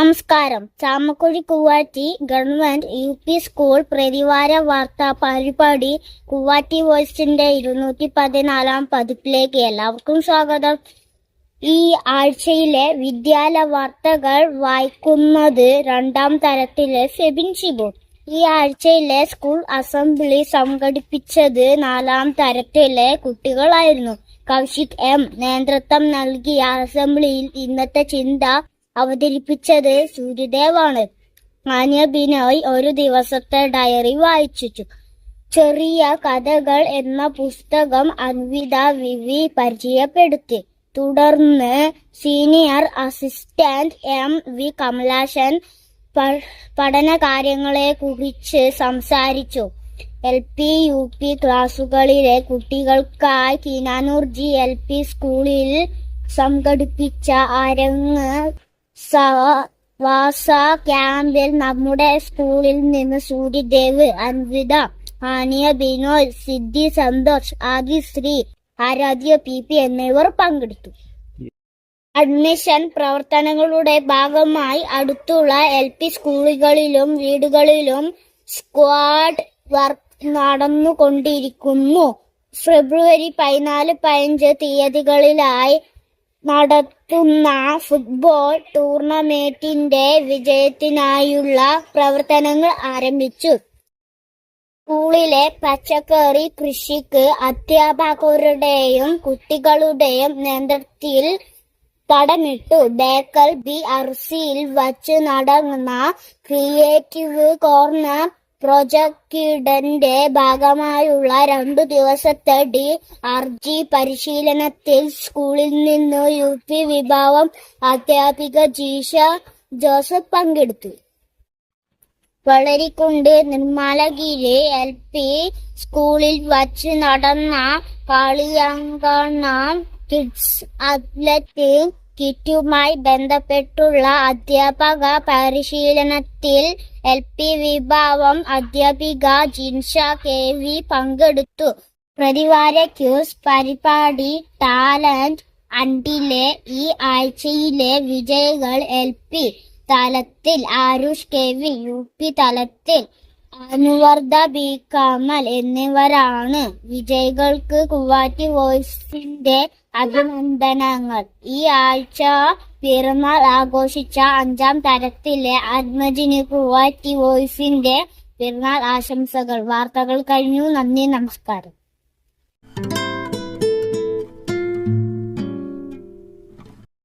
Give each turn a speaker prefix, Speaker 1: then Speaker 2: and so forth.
Speaker 1: നമസ്കാരം. Chamakuzhi കുവാറ്റി government UP school പ്രതിവാര വാർത്താ പരിപാടി കുവാറ്റി വോയിസിന്റെ 214 പതിപ്പിലേക്ക് എല്ലാവർക്കും സ്വാഗതം. ഈ ആഴ്ചയിലെ വിദ്യാലയ വാർത്തകൾ വായിക്കുന്നത് രണ്ടാം തരത്തിലെ ഫെബിൻ ഷിബു. ഈ ആഴ്ചയിലെ സ്കൂൾ അസംബ്ലി സംഘടിപ്പിച്ചത് 4ാം തരത്തിലെ കുട്ടികളായിരുന്നു. കൗശിക് M നേതൃത്വം നൽകിയ അസംബ്ലിയിൽ ഇന്നത്തെ ചിന്ത അവതരിപ്പിച്ചത് സൂര്യദേവാണ്. ആനിയ ബിനോയ് ഒരു ദിവസത്തെ ഡയറി വായിച്ചു. ചെറിയ കഥകൾ എന്ന പുസ്തകം അൻവിത വിവി പരിചയപ്പെടുത്തി. തുടർന്ന് സീനിയർ അസിസ്റ്റന്റ് MV കമലാശൻ പഠന കാര്യങ്ങളെ കുറിച്ച് സംസാരിച്ചു. LP UP ക്ലാസുകളിലെ കുട്ടികൾക്കായി കിനാനൂർ GLP സ്കൂളിൽ സംഘടിപ്പിച്ച അരങ്ങ് വാസ ക്യാമ്പിൽ നമ്മുടെ സ്കൂളിൽ നിന്ന് സൂര്യദേവ്, അൻവിത, ആനിയ ബിനോയ്, സിദ്ധി സന്തോഷ്, ആദിശ്രീ, ആരാധ്യ PP എന്നിവർ പങ്കെടുത്തു. അഡ്മിഷൻ പ്രവർത്തനങ്ങളുടെ ഭാഗമായി അടുത്തുള്ള LP സ്കൂളുകളിലും വീടുകളിലും സ്ക്വാഡ് വർക്ക് നടന്നുകൊണ്ടിരിക്കുന്നു. ഫെബ്രുവരി 14, 15 തീയതികളിലായി നടത്തുന്ന ഫുട്ബോൾ ടൂർണമെന്റിന്റെ വിജയത്തിനായുള്ള പ്രവർത്തനങ്ങൾ ആരംഭിച്ചു. സ്കൂളിലെ പച്ചക്കറി കൃഷിക്ക് അധ്യാപകരുടെയും കുട്ടികളുടെയും നേതൃത്വത്തിൽ തടമിട്ടു. ബേക്കൽ BRCയിൽ വച്ച് നടന്ന ക്രിയേറ്റീവ് കോർണർ പ്രൊജക്ടിന്റെ ഭാഗമായുള്ള 2 ദിവസത്തെ DRG പരിശീലനത്തിൽ സ്കൂളിൽ നിന്ന് UP വിഭാഗം അധ്യാപിക ജീഷ ജോസഫ് പങ്കെടുത്തു. വളരിക്കുണ്ട് നിർമ്മലഗിരി LP സ്കൂളിൽ വച്ച് നടന്ന കളിയങ്കണം കിഡ്സ് അത്ലറ്റിക് കിറ്റുമായി ബന്ധപ്പെട്ടുള്ള അധ്യാപക പരിശീലനത്തിൽ LP വിഭാഗം അധ്യാപിക ജിൻഷ KV പങ്കെടുത്തു. പ്രതിവാര ക്യൂസ് പരിപാടി ടാലന്റ് ഹണ്ടിലെ ഈ ആഴ്ചയിലെ വിജയികൾ LP തലത്തിൽ ആരുഷ് KV, UP തലത്തിൽ അനുവർദ്ധ B കമൽ എന്നിവരാണ്. വിജയികൾക്ക് കുവാറ്റി വോയിസിന്റെ അഭിനന്ദനങ്ങൾ. ഈ ആഴ്ച പിറന്നാൾ ആഘോഷിച്ച 5ാം തരത്തിലെ ആത്മജിന് കുവാറ്റി വോയിസിന്റെ പിറന്നാൾ ആശംസകൾ. വാർത്തകൾ കഴിഞ്ഞു. നന്ദി, നമസ്കാരം.